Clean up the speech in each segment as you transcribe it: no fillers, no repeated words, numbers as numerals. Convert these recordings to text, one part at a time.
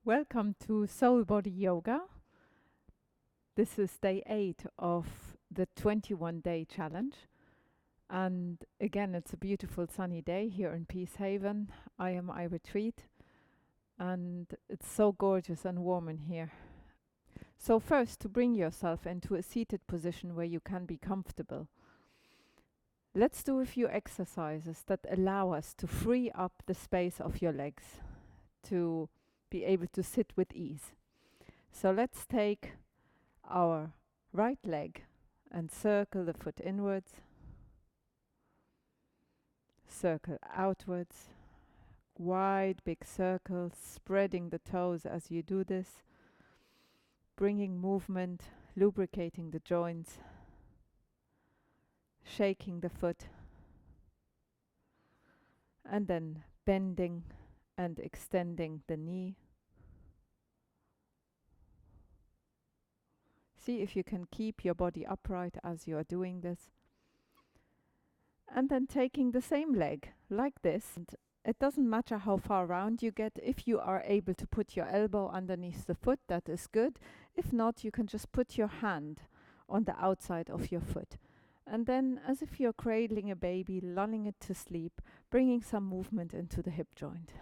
Welcome to Soulbody Yoga. This is day 8 of the 21-day challenge. And again, it's a beautiful sunny day here in Peace Haven. I am I retreat, and it's so gorgeous and warm in here. So first, to bring yourself into a seated position where you can be comfortable. Let's do a few exercises that allow us to free up the space of your legs, to be able to sit with ease. So let's take our right leg and circle the foot inwards, circle outwards, wide big circle, spreading the toes as you do this, bringing movement, lubricating the joints, shaking the foot, and then bending and extending the knee. See if you can keep your body upright as you are doing this. And then taking the same leg like this. And it doesn't matter how far round you get. If you are able to put your elbow underneath the foot, that is good. If not, you can just put your hand on the outside of your foot. And then, as if you're cradling a baby, lulling it to sleep, bringing some movement into the hip joint.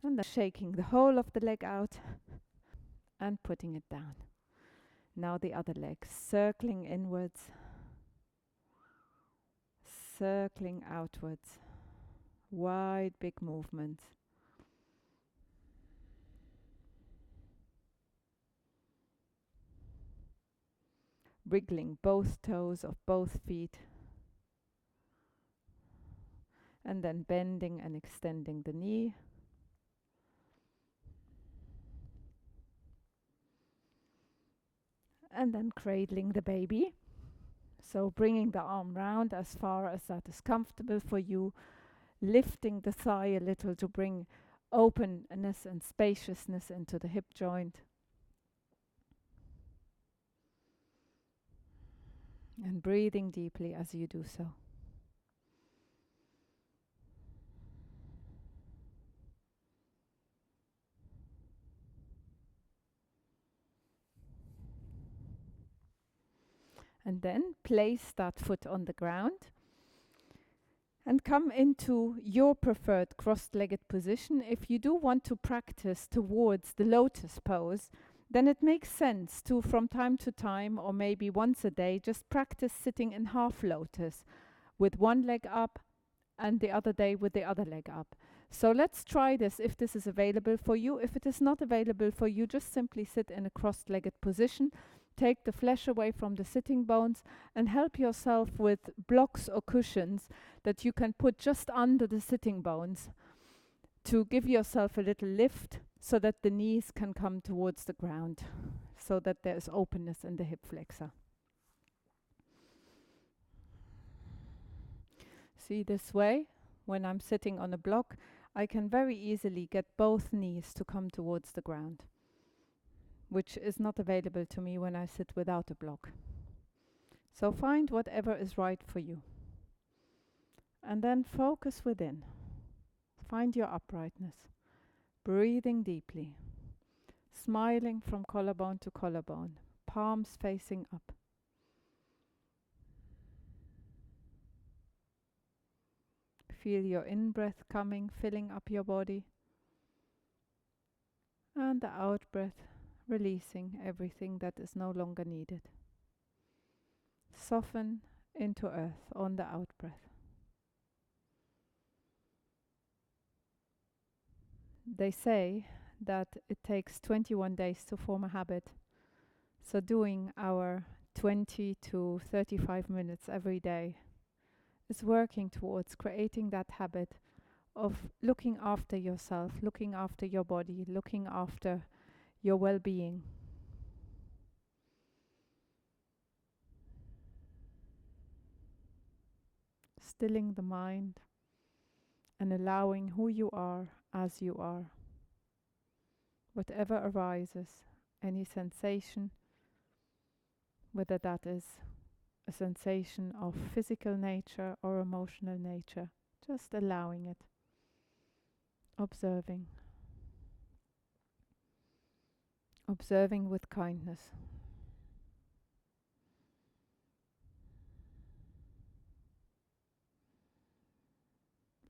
And then shaking the whole of the leg out and putting it down. Now the other leg, circling inwards, circling outwards, wide big movements. Wriggling both toes of both feet, and then bending and extending the knee. And then cradling the baby. So bringing the arm round as far as that is comfortable for you, lifting the thigh a little to bring openness and spaciousness into the hip joint. And breathing deeply as you do so. And then place that foot on the ground and come into your preferred cross-legged position. If you do want to practice towards the lotus pose, then it makes sense to, from time to time, or maybe once a day, just practice sitting in half lotus with one leg up and the other day with the other leg up. So let's try this if this is available for you. If it is not available for you, just simply sit in a cross-legged position. Take the flesh away from the sitting bones and help yourself with blocks or cushions that you can put just under the sitting bones to give yourself a little lift so that the knees can come towards the ground, so that there is openness in the hip flexor. See, this way, when I'm sitting on a block, I can very easily get both knees to come towards the ground, which is not available to me when I sit without a block. So find whatever is right for you. And then focus within. Find your uprightness. Breathing deeply. Smiling from collarbone to collarbone. Palms facing up. Feel your in-breath coming, filling up your body. And the out-breath releasing everything that is no longer needed. Soften into earth on the out-breath. They say that it takes 21 days to form a habit. So doing our 20 to 35 minutes every day is working towards creating that habit of looking after yourself, looking after your body, looking after your well-being. Stilling the mind and allowing who you are as you are. Whatever arises, any sensation, whether that is a sensation of physical nature or emotional nature. Just allowing it, observing, observing with kindness.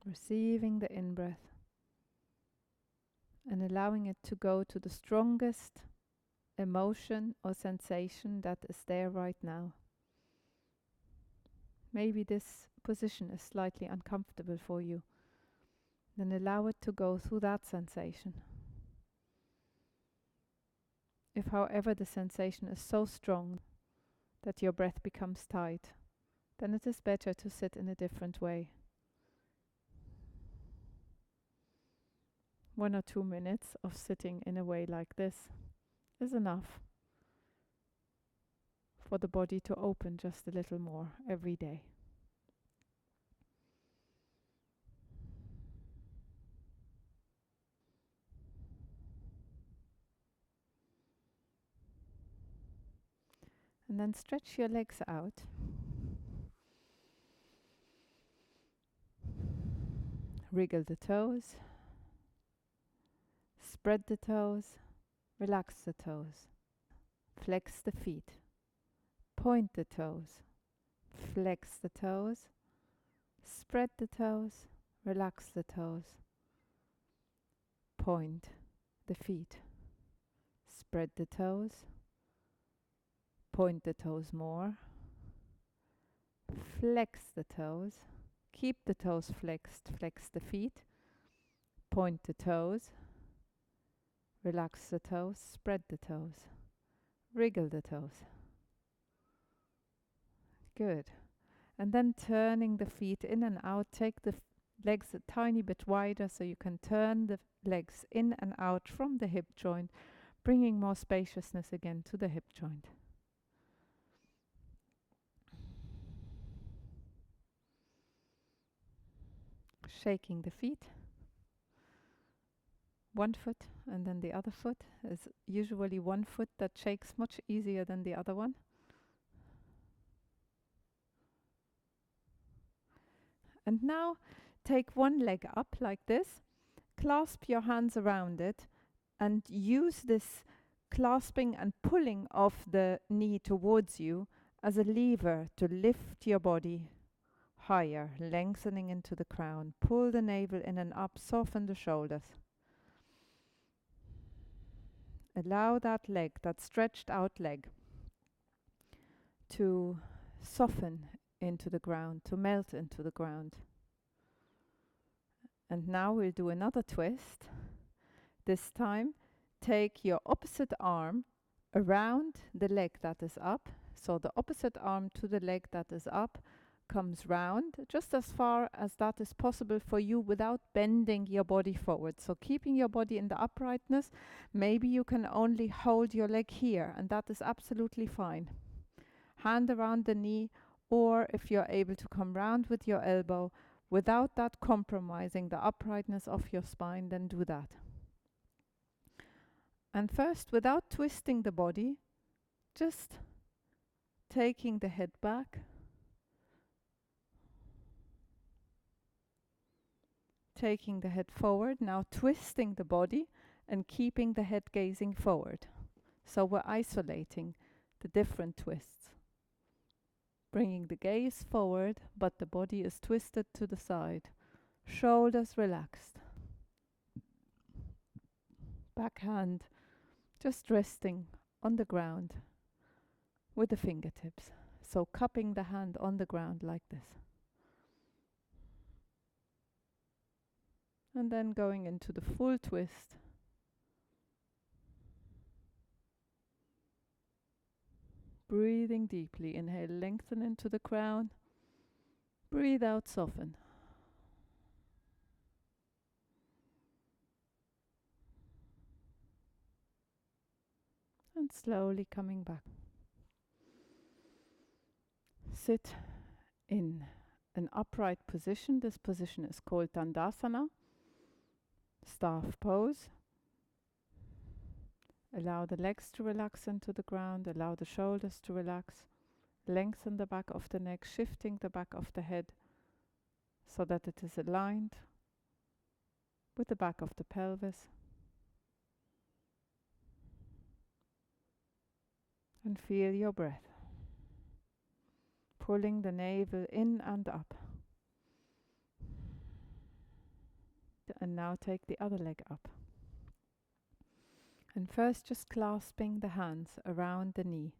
Receiving the in-breath and allowing it to go to the strongest emotion or sensation that is there right now. Maybe this position is slightly uncomfortable for you. Then allow it to go through that sensation. If, however, the sensation is so strong that your breath becomes tight, then it is better to sit in a different way. 1 or 2 minutes of sitting in a way like this is enough for the body to open just a little more every day. And then stretch your legs out. Wriggle the toes. Spread the toes. Relax the toes. Flex the feet. Point the toes. Flex the toes. Spread the toes. Relax the toes. Point the feet. Spread the toes. Point the toes more. Flex the toes. Keep the toes flexed. Flex the feet. Point the toes. Relax the toes. Spread the toes. Wriggle the toes. Good. And then turning the feet in and out. Take the legs a tiny bit wider so you can turn the legs in and out from the hip joint, bringing more spaciousness again to the hip joint. Shaking the feet. One foot and then the other foot. Is usually one foot that shakes much easier than the other one. And now take one leg up like this. Clasp your hands around it and use this clasping and pulling of the knee towards you as a lever to lift your body higher, lengthening into the crown. Pull the navel in and up, soften the shoulders. Allow that leg, that stretched out leg, to soften into the ground, to melt into the ground. And now we'll do another twist. This time, take your opposite arm around the leg that is up. So the opposite arm to the leg that is up comes round, just as far as that is possible for you without bending your body forward. So keeping your body in the uprightness. Maybe you can only hold your leg here, and that is absolutely fine. Hand around the knee, or if you're able to come round with your elbow without that compromising the uprightness of your spine, then do that. And first, without twisting the body, just taking the head back, taking the head forward, now twisting the body and keeping the head gazing forward. So we're isolating the different twists. Bringing the gaze forward, but the body is twisted to the side. Shoulders relaxed. Back hand just resting on the ground with the fingertips. So cupping the hand on the ground like this. And then going into the full twist. Breathing deeply. Inhale, lengthen into the crown. Breathe out, soften. And slowly coming back. Sit in an upright position. This position is called Anantasana, staff pose. Allow the legs to relax into the ground. Allow the shoulders to relax. Lengthen the back of the neck, shifting the back of the head so that it is aligned with the back of the pelvis. And feel your breath, pulling the navel in and up. And now take the other leg up. And first just clasping the hands around the knee,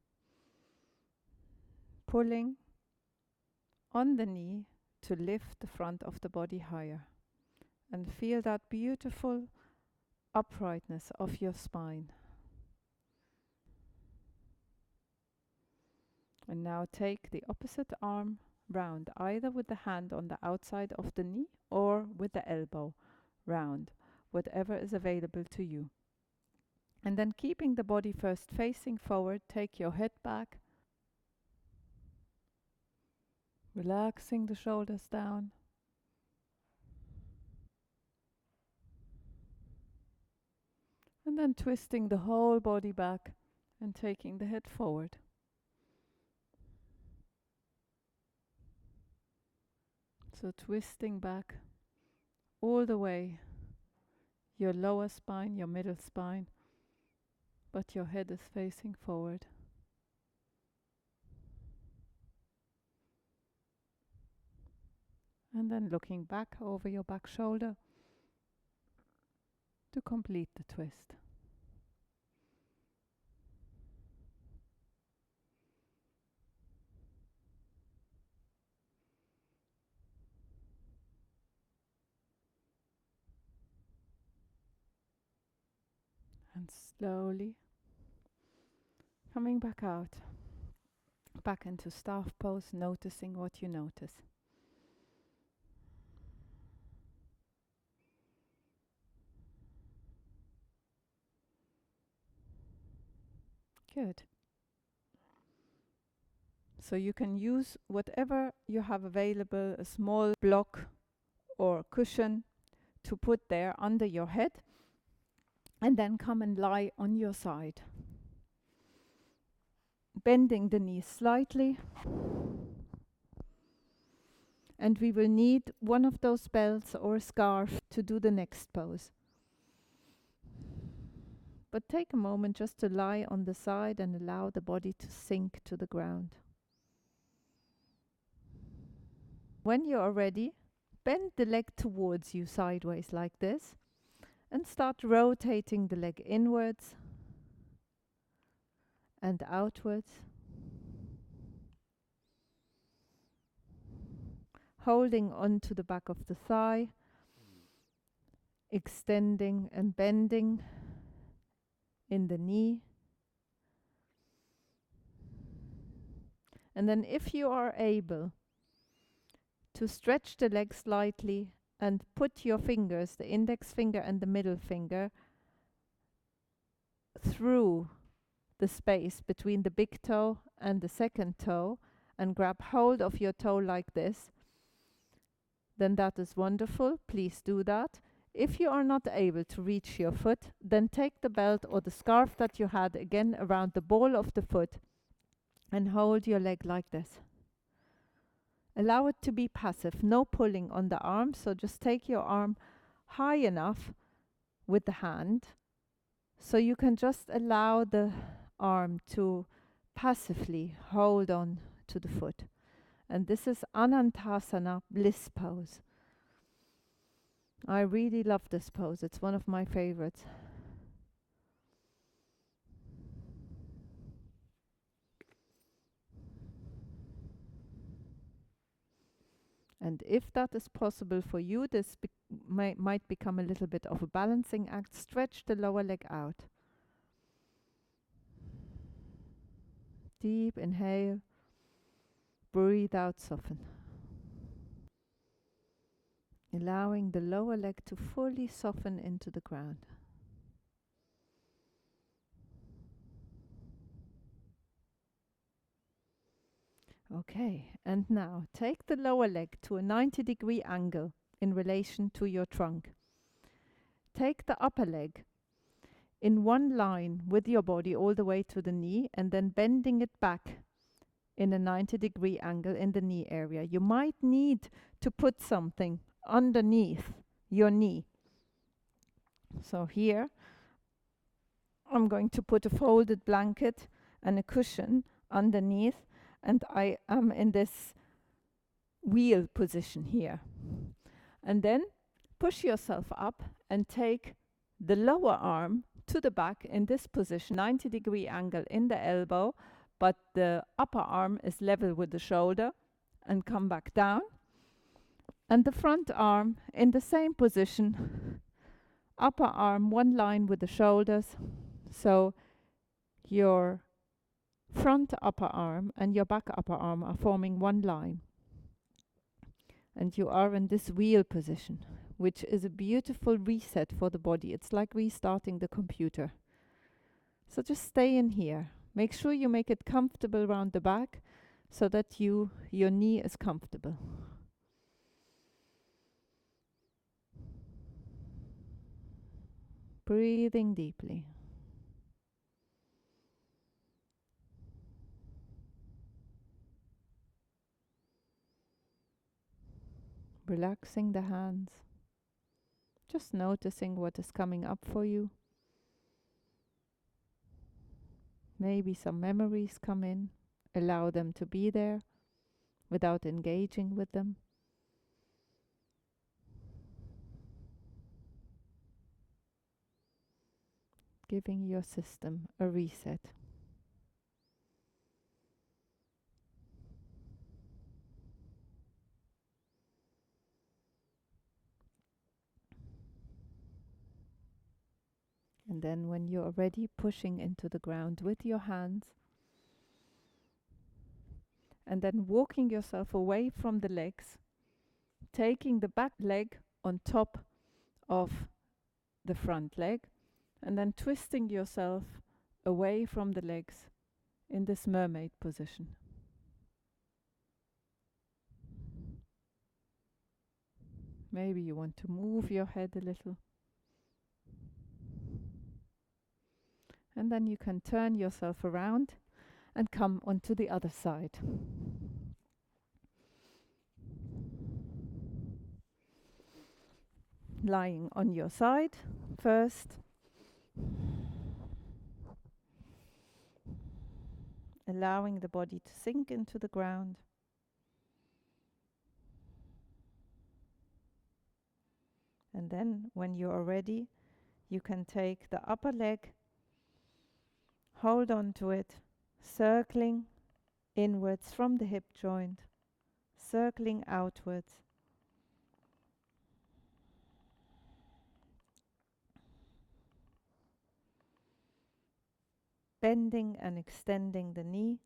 pulling on the knee to lift the front of the body higher. And feel that beautiful uprightness of your spine. And now take the opposite arm round, either with the hand on the outside of the knee or with the elbow round, whatever is available to you. And then keeping the body first facing forward, take your head back, relaxing the shoulders down. And then twisting the whole body back and taking the head forward. So twisting back all the way, your lower spine, your middle spine, but your head is facing forward. And then looking back over your back shoulder to complete the twist. And slowly coming back out, back into staff pose, noticing what you notice. Good. So you can use whatever you have available, a small block or cushion to put there under your head, and then come and lie on your side. Bending the knees slightly. And we will need one of those belts or a scarf to do the next pose. But take a moment just to lie on the side and allow the body to sink to the ground. When you are ready, bend the leg towards you sideways like this and start rotating the leg inwards and outwards. Holding onto the back of the thigh, extending and bending in the knee. And then if you are able to stretch the leg slightly and put your fingers, the index finger and the middle finger, through the space between the big toe and the second toe and grab hold of your toe like this, then that is wonderful. Please do that. If you are not able to reach your foot, then take the belt or the scarf that you had again around the ball of the foot and hold your leg like this. Allow it to be passive, no pulling on the arm, so just take your arm high enough with the hand so you can just allow the arm to passively hold on to the foot. And this is Anantasana, bliss pose. I really love this pose. It's one of my favorites. And if that is possible for you, this might become a little bit of a balancing act. Stretch the lower leg out. Deep inhale. Breathe out, soften. Allowing the lower leg to fully soften into the ground. Okay, and now take the lower leg to a 90-degree angle in relation to your trunk. Take the upper leg in one line with your body all the way to the knee and then bending it back in a 90-degree angle in the knee area. You might need to put something underneath your knee. So here I'm going to put a folded blanket and a cushion underneath, and I am in this wheel position here. And then push yourself up and take the lower arm to the back in this position, 90-degree angle in the elbow, but the upper arm is level with the shoulder, and come back down. And the front arm in the same position, upper arm one line with the shoulders. So your front upper arm and your back upper arm are forming one line. And you are in this wheel position, which is a beautiful reset for the body. It's like restarting the computer. So just stay in here. Make sure you make it comfortable around the back so that your knee is comfortable. Breathing deeply. Relaxing the hands. Just noticing what is coming up for you. Maybe some memories come in. Allow them to be there without engaging with them. Giving your system a reset. And then when you're ready, pushing into the ground with your hands. And then walking yourself away from the legs, taking the back leg on top of the front leg, and then twisting yourself away from the legs in this mermaid position. Maybe you want to move your head a little. And then you can turn yourself around and come onto the other side. Lying on your side first. Allowing the body to sink into the ground. And then when you are ready, you can take the upper leg, hold on to it, circling inwards from the hip joint, circling outwards. Bending and extending the knee.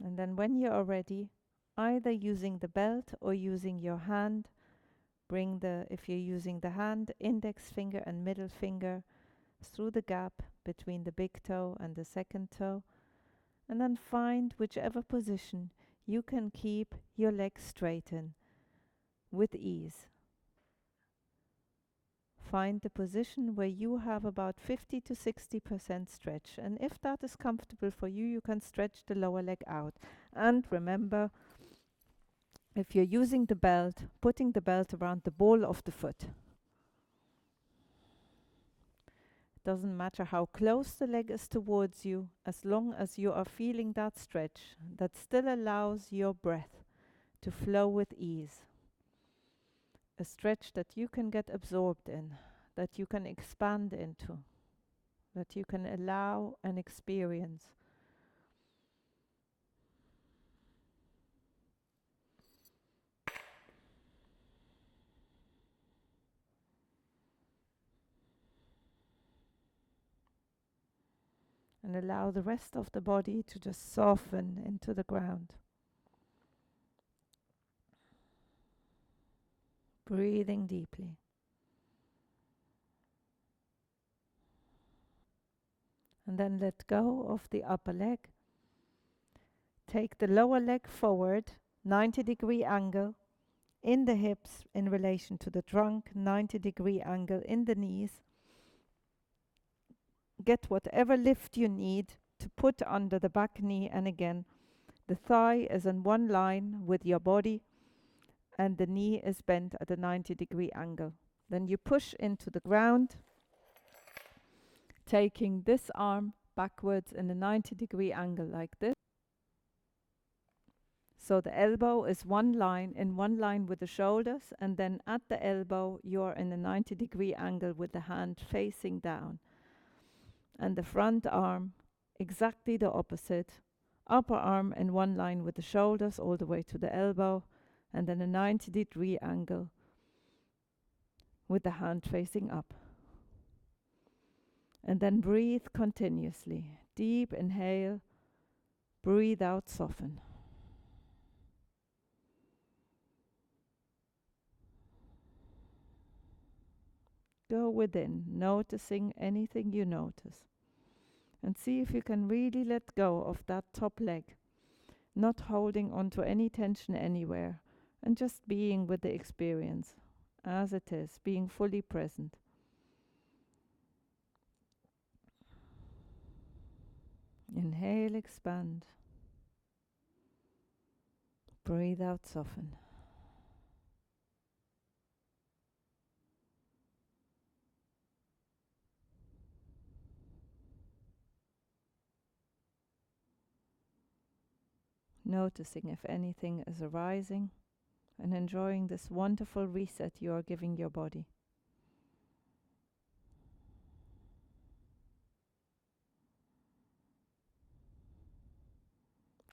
And then when you are ready, either using the belt or using your hand, bring if you're using the hand, index finger and middle finger through the gap between the big toe and the second toe, and then find whichever position you can keep your legs straight in with ease. Find the position where you have about 50 to 60% stretch, and if that is comfortable for you, you can stretch the lower leg out. And remember, if you're using the belt, putting the belt around the ball of the foot. Doesn't matter how close the leg is towards you, as long as you are feeling that stretch, that still allows your breath to flow with ease. A stretch that you can get absorbed in, that you can expand into, that you can allow and experience. And allow the rest of the body to just soften into the ground. Breathing deeply. And then let go of the upper leg. Take the lower leg forward, 90-degree angle in the hips in relation to the trunk, 90-degree angle in the knees. get whatever lift you need to put under the back knee, and again, the thigh is in one line with your body and the knee is bent at a 90-degree angle. Then you push into the ground, taking this arm backwards in a 90-degree angle like this. So the elbow is in one line with the shoulders, and then at the elbow you're in a 90-degree angle with the hand facing down. And the front arm, exactly the opposite. Upper arm in one line with the shoulders all the way to the elbow, and then a 90-degree angle with the hand facing up. And then breathe continuously. Deep inhale, breathe out, soften. Go within, noticing anything you notice. And see if you can really let go of that top leg, not holding on to any tension anywhere, and just being with the experience as it is, being fully present. Inhale, expand. Breathe out, soften. Noticing if anything is arising, and enjoying this wonderful reset you are giving your body.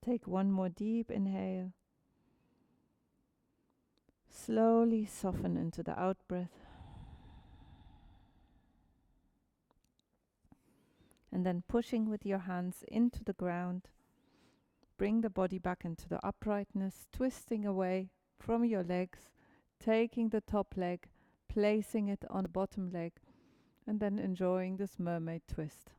Take one more deep inhale. Slowly soften into the out breath. And then pushing with your hands into the ground, bring the body back into the uprightness, twisting away from your legs, taking the top leg, placing it on the bottom leg, and then enjoying this mermaid twist.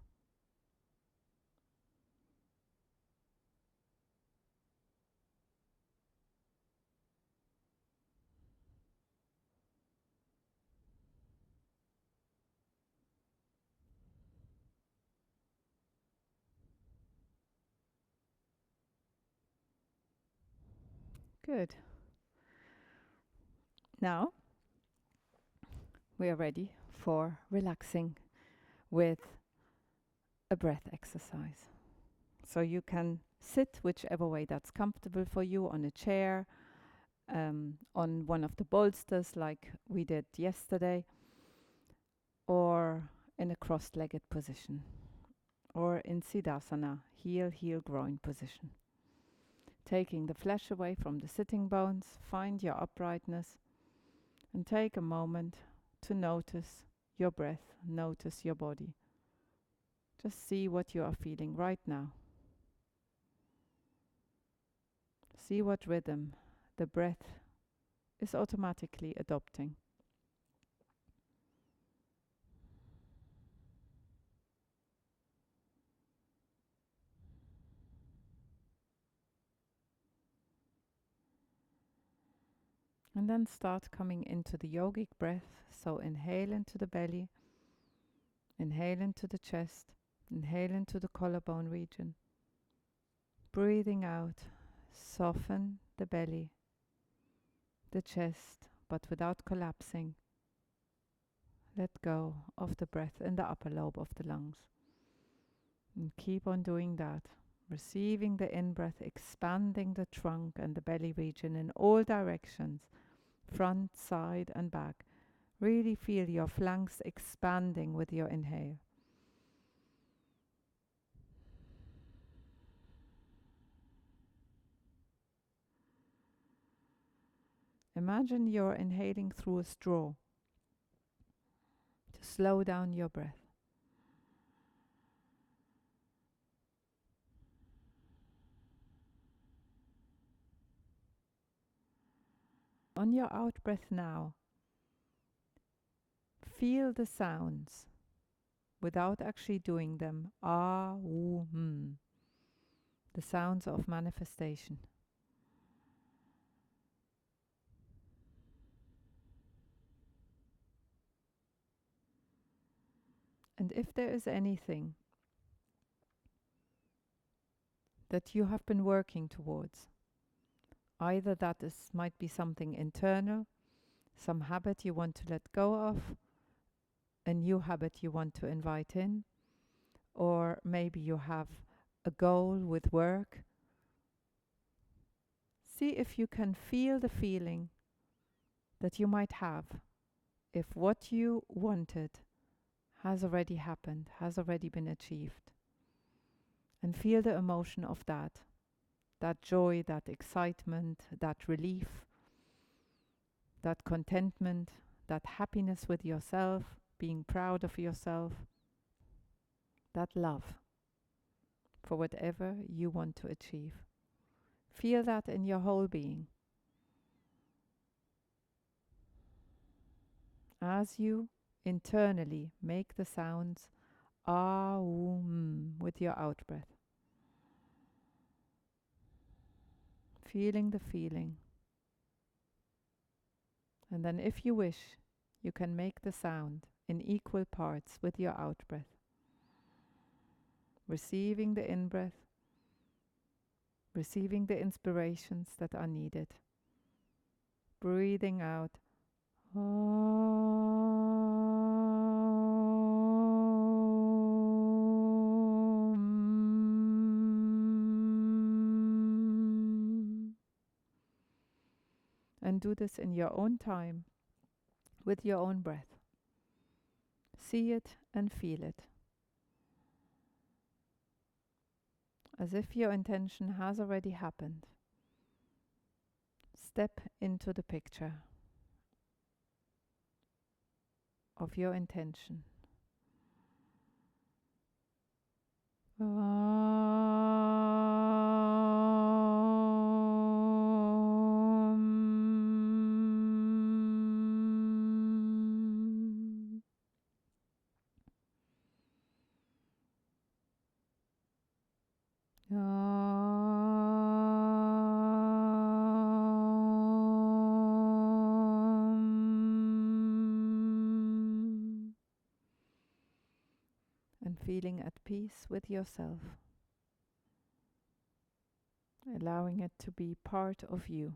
Good. Now we are ready for relaxing with a breath exercise. So you can sit whichever way that's comfortable for you, on a chair, on one of the bolsters like we did yesterday, or in a cross-legged position, or in Siddhasana, heel, groin position. Taking the flesh away from the sitting bones, find your uprightness, and take a moment to notice your breath, notice your body. Just see what you are feeling right now. See what rhythm the breath is automatically adopting. And then start coming into the yogic breath. So inhale into the belly, inhale into the chest, inhale into the collarbone region. Breathing out, soften the belly, the chest, but without collapsing. Let go of the breath in the upper lobe of the lungs. And keep on doing that. Receiving the in-breath, expanding the trunk and the belly region in all directions, front, side and back. Really feel your flanks expanding with your inhale. Imagine you're inhaling through a straw to slow down your breath. On your out breath now, feel the sounds without actually doing them. Ah, woo, the sounds of manifestation. And And if there is anything that you have been working towards, either that might be something internal, some habit you want to let go of, a new habit you want to invite in, or maybe you have a goal with work. See if you can feel the feeling that you might have if what you wanted has already happened, has already been achieved. And feel the emotion of that joy, that excitement, that relief, that contentment, that happiness with yourself, being proud of yourself, that love for whatever you want to achieve. Feel that in your whole being. As you internally make the sounds ah, with your out breath. Feeling the feeling. And then if you wish, you can make the sound in equal parts with your out breath. Receiving the in-breath, receiving the inspirations that are needed. Breathing out. And do this in your own time, with your own breath. See it and feel it. As if your intention has already happened. Step into the picture of your intention. And feeling at peace with yourself, allowing it to be part of you.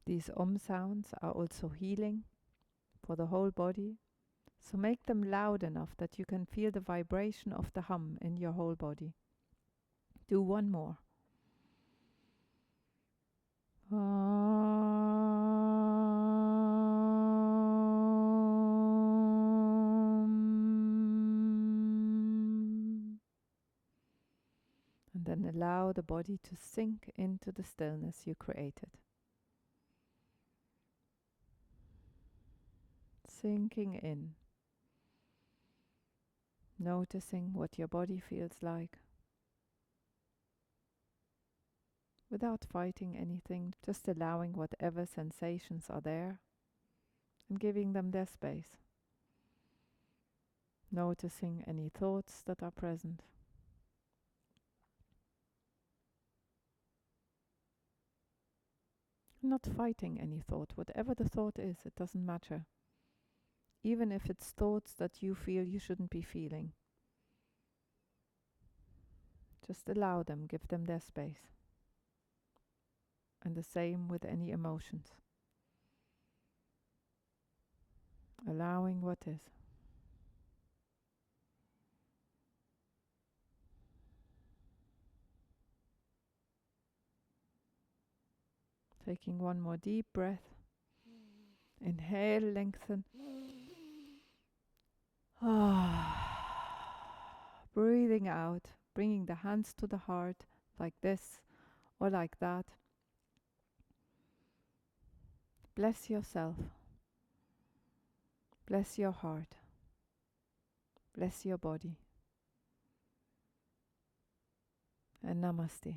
These sounds are also healing for the whole body, so make them loud enough that you can feel the vibration of the hum in your whole body. Do one more. And then allow the body to sink into the stillness you created. Sinking in, noticing what your body feels like, without fighting anything, just allowing whatever sensations are there and giving them their space. Noticing any thoughts that are present. Not fighting any thought, whatever the thought is, it doesn't matter. Even if it's thoughts that you feel you shouldn't be feeling. Just allow them, give them their space. And the same with any emotions. Allowing what is. Taking one more deep breath. Inhale, lengthen. Breathing out, bringing the hands to the heart like this or like that. Bless yourself. Bless your heart. Bless your body. And namaste.